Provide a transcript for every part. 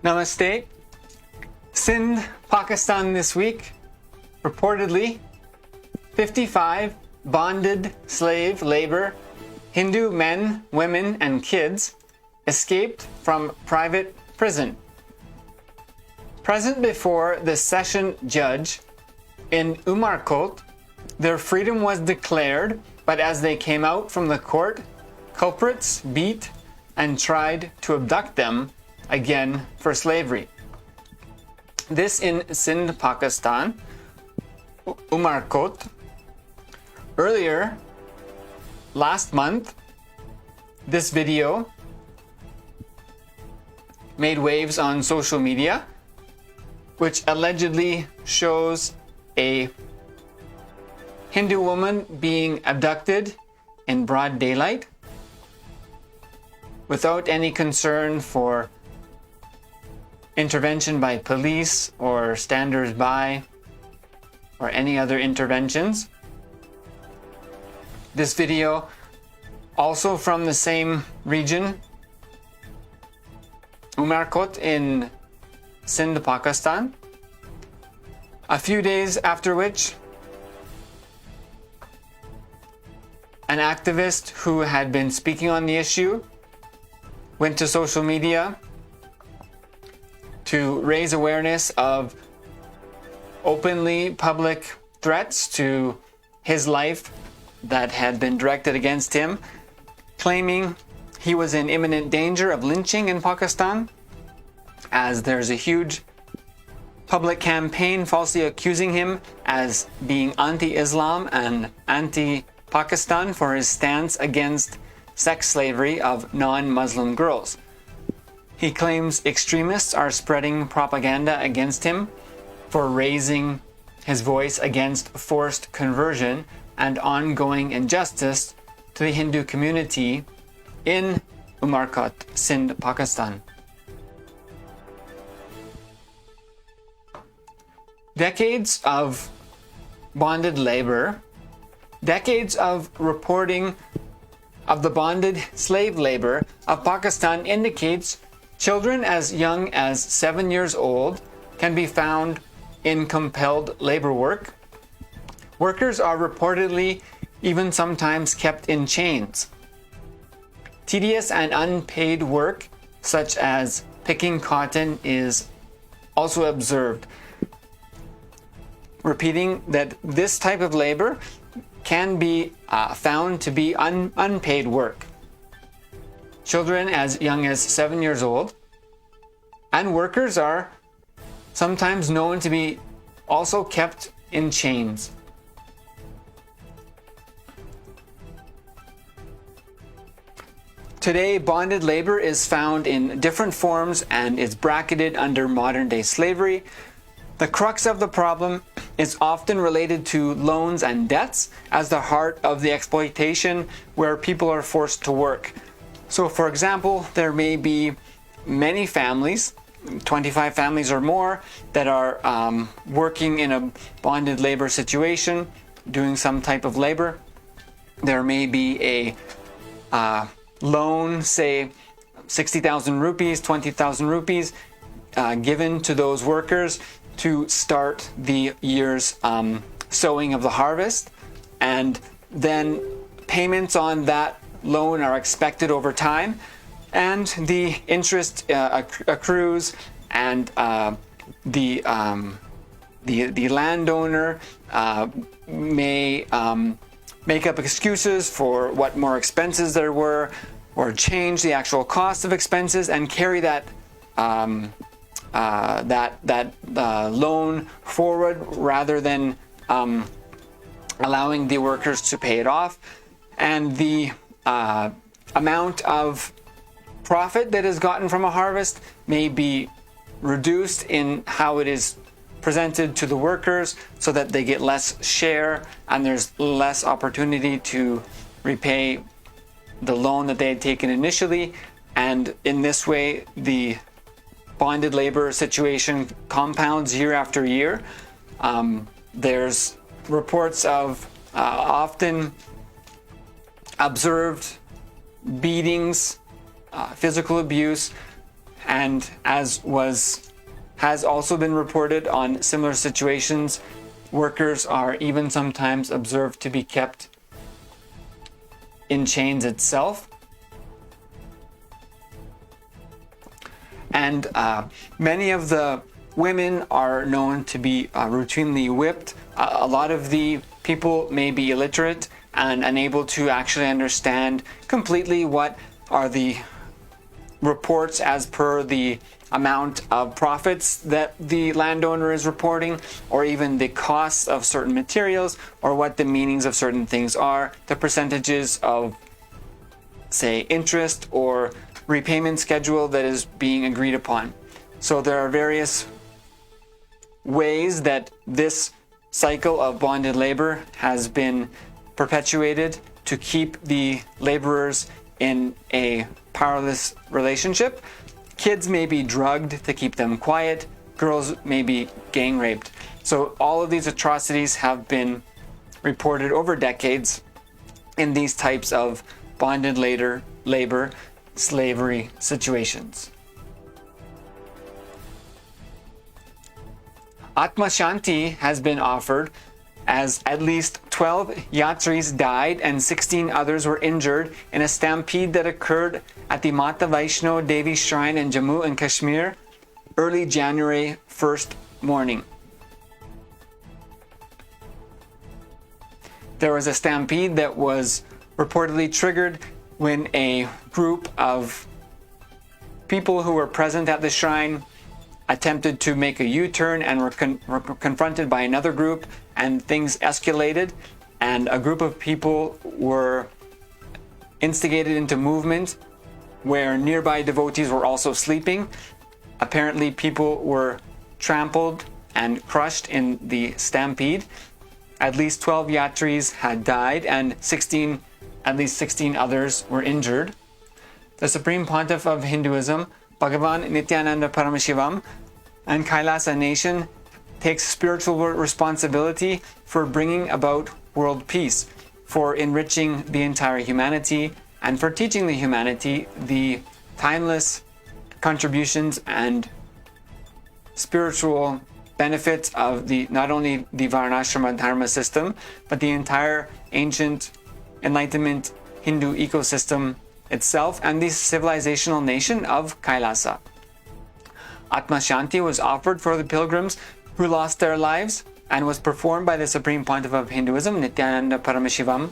Namaste. Sindh, Pakistan this week. Reportedly, 55 bonded slave labor Hindu men, women, and kids escaped from private prison. Present before the session judge in Umarkot, their freedom was declared, but as they came out from the court, culprits beat and tried to abduct them again for slavery. This in Sindh, Pakistan, Umarkot. Earlier, last month, this video made waves on social media, which allegedly shows a Hindu woman being abducted in broad daylight without any concern for intervention by police or standers-by or any other interventions. This video, also from the same region, Umarkot in Sindh, Pakistan. A few days after which, an activist who had been speaking on the issue went to social media to raise awareness of openly public threats to his life that had been directed against him, claiming he was in imminent danger of lynching in Pakistan, as there's a huge public campaign falsely accusing him as being anti-Islam and anti-Pakistan for his stance against sex slavery of non-Muslim girls. He claims extremists are spreading propaganda against him for raising his voice against forced conversion and ongoing injustice to the Hindu community in Umarkot, Sindh, Pakistan. Decades of bonded labor, decades of reporting of the bonded slave labor of Pakistan indicates children as young as 7 years old can be found in compelled labor work. Workers are reportedly even sometimes kept in chains. Tedious and unpaid work, such as picking cotton, is also observed, repeating that this type of labor can be found to be unpaid work. Children as young as 7 years old and workers are sometimes known to be also kept in chains. Today, bonded labor is found in different forms and is bracketed under modern-day slavery. The crux of the problem is often related to loans and debts as the heart of the exploitation where people are forced to work. So, for example, there may be many families, 25 families or more, that are working in a bonded labor situation, doing some type of labor. There may be a loan, say 60,000 rupees, 20,000 rupees, given to those workers to start the year's sowing of the harvest, and then payments on that loan are expected over time, and the interest accrues, and the landowner may make up excuses for what more expenses there were, or change the actual cost of expenses and carry that loan forward rather than allowing the workers to pay it off. And the amount of profit that is gotten from a harvest may be reduced in how it is presented to the workers so that they get less share and there's less opportunity to repay the loan that they had taken initially. And in this way, the bonded labor situation compounds year after year. There's reports of often observed beatings, physical abuse, And as has also been reported on similar situations, workers are even sometimes observed to be kept in chains itself. And many of the women are known to be routinely whipped. A lot of the people may be illiterate and unable to actually understand completely what are the reports as per the amount of profits that the landowner is reporting, or even the costs of certain materials, or what the meanings of certain things are, the percentages of, say, interest or repayment schedule that is being agreed upon. So there are various ways that this cycle of bonded labor has been perpetuated to keep the laborers in a powerless relationship. Kids may be drugged to keep them quiet. Girls may be gang raped. So all of these atrocities have been reported over decades in these types of bonded labor, slavery situations. Atma Shanti has been offered, as at least 12 yatris died and 16 others were injured in a stampede that occurred at the Mata Vaishno Devi shrine in Jammu and Kashmir early January 1st morning. There was a stampede that was reportedly triggered when a group of people who were present at the shrine attempted to make a U-turn and were confronted by another group, and things escalated, and a group of people were instigated into movement where nearby devotees were also sleeping. Apparently people were trampled and crushed in the stampede. At least 12 yatris had died and at least 16 others were injured. The Supreme Pontiff of Hinduism, Bhagavan Nityananda Paramashivam, and Kailasa Nation takes spiritual responsibility for bringing about world peace, for enriching the entire humanity, and for teaching the humanity the timeless contributions and spiritual benefits of not only the Varnashrama Dharma system, but the entire ancient Enlightenment Hindu ecosystem itself and the civilizational nation of Kailasa. Atma Shanti was offered for the pilgrims who lost their lives and was performed by the Supreme Pontiff of Hinduism, Nityananda Paramashivam.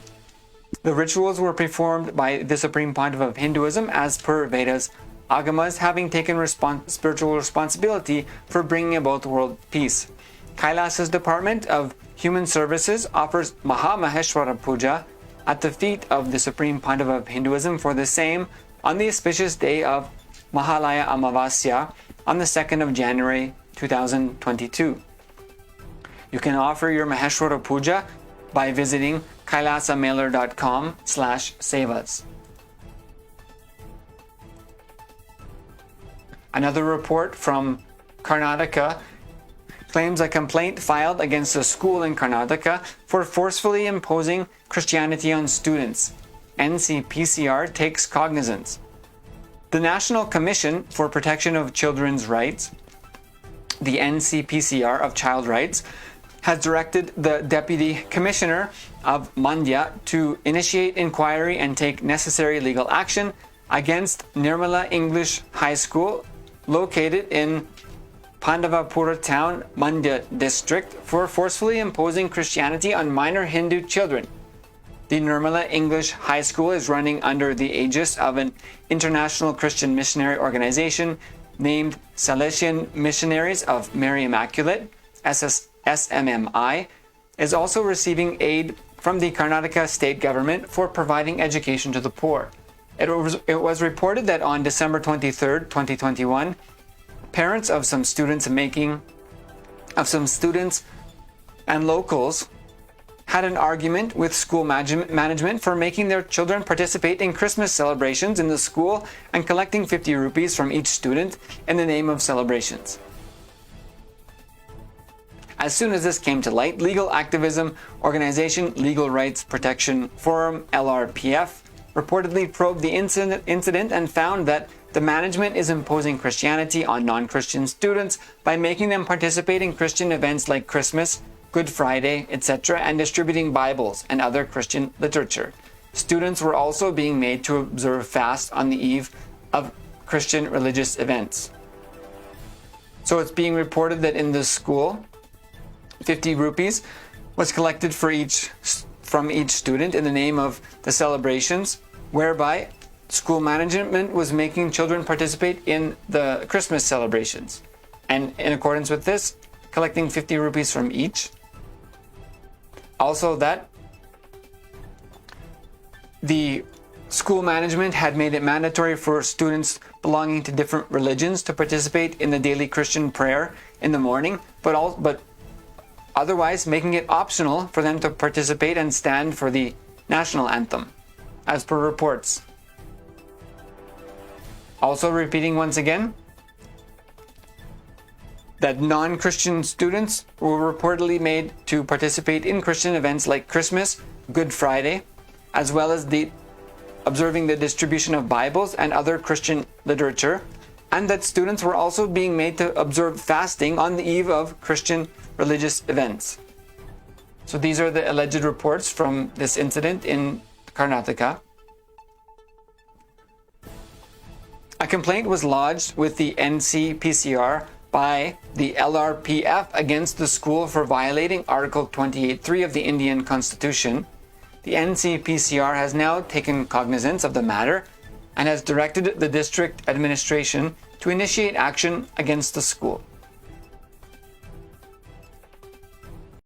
The rituals were performed by the Supreme Pontiff of Hinduism as per Vedas Agamas, having taken spiritual responsibility for bringing about world peace. Kailasa's Department of Human Services offers Maha Maheshwara Puja at the feet of the Supreme Pontiff of Hinduism for the same on the auspicious day of Mahalaya Amavasya on the 2nd of January 2022. You can offer your Maheshwara Puja by visiting kailasamailer.com/sevas. Another report from Karnataka claims a complaint filed against a school in Karnataka for forcefully imposing Christianity on students. NCPCR takes cognizance. The National Commission for Protection of Children's Rights, the NCPCR of Child Rights, has directed the Deputy Commissioner of Mandya to initiate inquiry and take necessary legal action against Nirmala English High School located in Pandavapura town, Mandya district, for forcefully imposing Christianity on minor Hindu children. The Nirmala English High School is running under the aegis of an international Christian missionary organization named Salesian Missionaries of Mary Immaculate, SMMI, is also receiving aid from the Karnataka state government for providing education to the poor. It was reported that on December 23, 2021, parents of some students and locals had an argument with school management for making their children participate in Christmas celebrations in the school and collecting 50 rupees from each student in the name of celebrations. As soon as this came to light, legal activism organization Legal Rights Protection Forum, LRPF, reportedly probed the incident and found that the management is imposing Christianity on non-Christian students by making them participate in Christian events like Christmas, Good Friday, etc., and distributing Bibles and other Christian literature. Students were also being made to observe fast on the eve of Christian religious events. So it's being reported that in this school, 50 rupees was collected from each student in the name of the celebrations, whereby school management was making children participate in the Christmas celebrations. And in accordance with this, collecting 50 rupees from each. Also that the school management had made it mandatory for students belonging to different religions to participate in the daily Christian prayer in the morning, but otherwise making it optional for them to participate and stand for the national anthem, as per reports. Also repeating once again that non-Christian students were reportedly made to participate in Christian events like Christmas, Good Friday, as well as observing the distribution of Bibles and other Christian literature, and that students were also being made to observe fasting on the eve of Christian religious events. So these are the alleged reports from this incident in Karnataka. A complaint was lodged with the NCPCR by the LRPF against the school for violating Article 28.3 of the Indian Constitution. The NCPCR has now taken cognizance of the matter and has directed the district administration to initiate action against the school.